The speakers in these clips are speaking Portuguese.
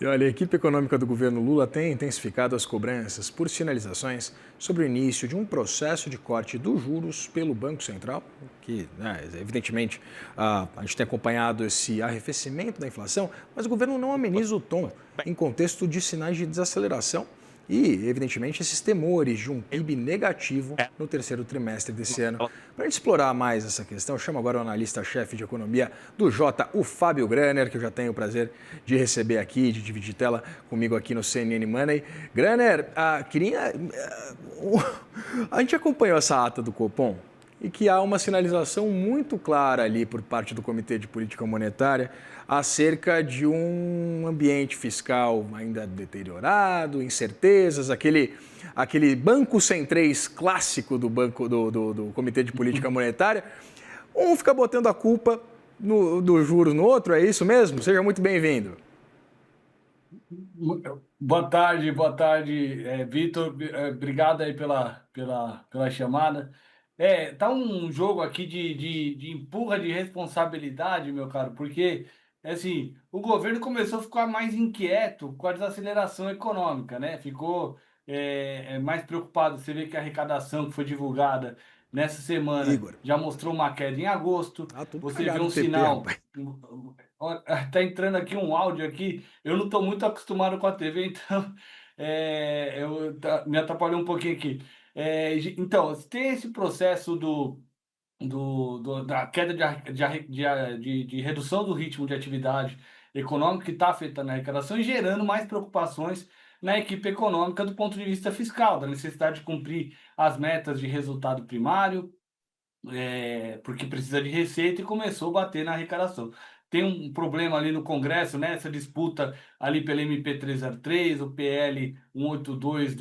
E olha, a equipe econômica do governo Lula tem intensificado as cobranças por sinalizações sobre o início de um processo de corte dos juros pelo Banco Central, que, evidentemente, a gente tem acompanhado esse arrefecimento da inflação, mas o governo não ameniza o tom em contexto de sinais de desaceleração e, evidentemente, esses temores de um PIB negativo no terceiro trimestre desse ano. Para a gente explorar mais essa questão, eu chamo agora o analista-chefe de economia do Jota, o Fábio Graner, que eu já tenho o prazer de receber aqui, de dividir tela comigo aqui no CNN Money. Graner, a gente acompanhou essa ata do Copom e que há uma sinalização muito clara ali por parte do Comitê de Política Monetária acerca de um ambiente fiscal ainda deteriorado, incertezas, aquele banco centrês clássico do Comitê de Política Monetária. Um fica botando a culpa do juros no outro, é isso mesmo? Seja muito bem-vindo. Boa tarde, Vitor. Obrigado aí pela chamada. Tá um jogo aqui de empurra de responsabilidade, meu caro, porque assim, o governo começou a ficar mais inquieto com a desaceleração econômica, né? Ficou mais preocupado. Você vê que a arrecadação que foi divulgada nessa semana Igor, já mostrou uma queda em agosto. tudo Você vê cagado um o TP, sinal. rapaz. Ó, tá entrando aqui um áudio aqui. Eu não estou muito acostumado com a TV, então me atrapalhou um pouquinho aqui. Então, tem esse processo da queda de redução do ritmo de atividade econômica que está afetando a arrecadação e gerando mais preocupações na equipe econômica do ponto de vista fiscal, da necessidade de cumprir as metas de resultado primário, porque precisa de receita e começou a bater na arrecadação. Tem um problema ali no Congresso, né? Essa disputa ali pela MP 303, o PL 182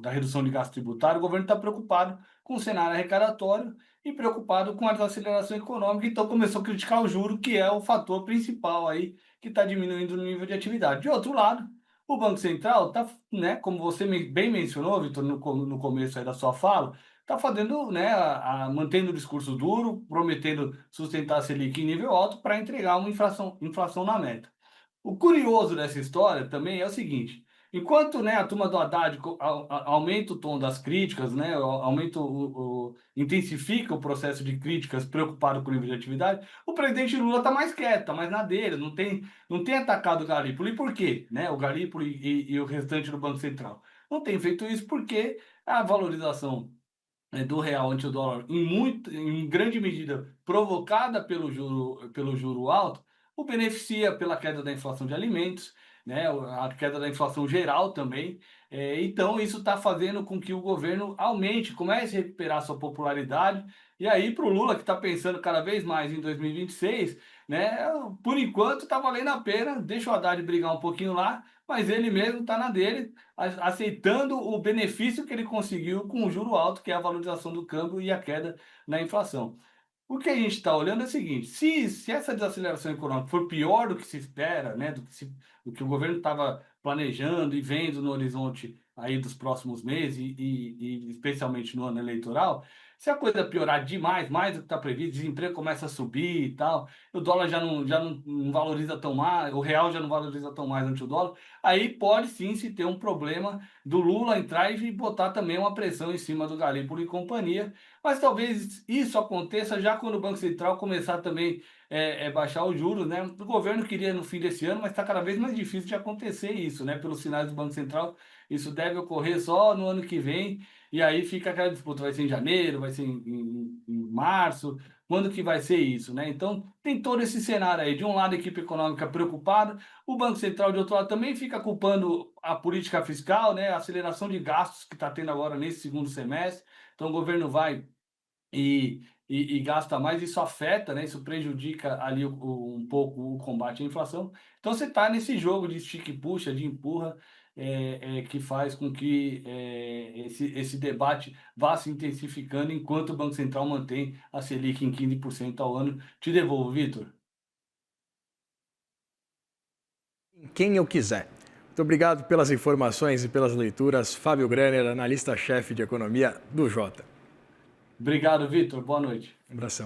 da redução de gasto tributário. O governo está preocupado com o cenário arrecadatório e preocupado com a desaceleração econômica, então começou a criticar o juro, que é o fator principal aí que está diminuindo o nível de atividade. De outro lado, o Banco Central está, né, como você bem mencionou, Vitor, no começo aí da sua fala, está fazendo, né, mantendo o discurso duro, prometendo sustentar a Selic em nível alto para entregar uma inflação na meta. O curioso dessa história também é o seguinte: enquanto, né, a turma do Haddad aumenta o tom das críticas, né, intensifica o processo de críticas preocupado com o nível de atividade, o presidente Lula está mais quieto, está mais na dele, não tem atacado o Galípolo. E por quê? Né, o Galípolo e o restante do Banco Central não tem feito isso porque a valorização do real ante o dólar, em grande medida provocada pelo juro alto, o beneficia pela queda da inflação de alimentos, né, a queda da inflação geral também. Então, isso está fazendo com que o governo comece a recuperar sua popularidade. E aí, para o Lula, que está pensando cada vez mais em 2026, né, por enquanto está valendo a pena, deixa o Haddad brigar um pouquinho lá, mas ele mesmo está na dele, aceitando o benefício que ele conseguiu com o juro alto, que é a valorização do câmbio e a queda na inflação. O que a gente está olhando é o seguinte: se essa desaceleração econômica for pior do que se espera, né, do que o governo estava planejando e vendo no horizonte aí dos próximos meses e especialmente no ano eleitoral, se a coisa piorar demais, mais do que está previsto, o desemprego começa a subir e tal, o dólar já não valoriza tão mais, o real já não valoriza tão mais ante o dólar, aí pode sim se ter um problema do Lula entrar e botar também uma pressão em cima do Galípolo e companhia. Mas talvez isso aconteça já quando o Banco Central começar também baixar os juros, né? O governo queria no fim desse ano, mas está cada vez mais difícil de acontecer isso, né? Pelos sinais do Banco Central, isso deve ocorrer só no ano que vem, e aí fica aquela disputa: vai ser em janeiro, vai ser em março, quando que vai ser isso, né? Então tem todo esse cenário aí. De um lado, a equipe econômica preocupada, o Banco Central, de outro lado, também fica culpando a política fiscal, né? A aceleração de gastos que está tendo agora nesse segundo semestre. Então o governo vai e gasta mais, isso afeta, né? Isso prejudica ali um pouco o combate à inflação. Então você está nesse jogo de estica e puxa, de empurra, que faz com que esse debate vá se intensificando enquanto o Banco Central mantém a Selic em 15% ao ano. Te devolvo, Vitor. Quem eu quiser. Muito obrigado pelas informações e pelas leituras. Fábio Graner, analista-chefe de economia do Jota. Obrigado, Vitor. Boa noite. Um abração.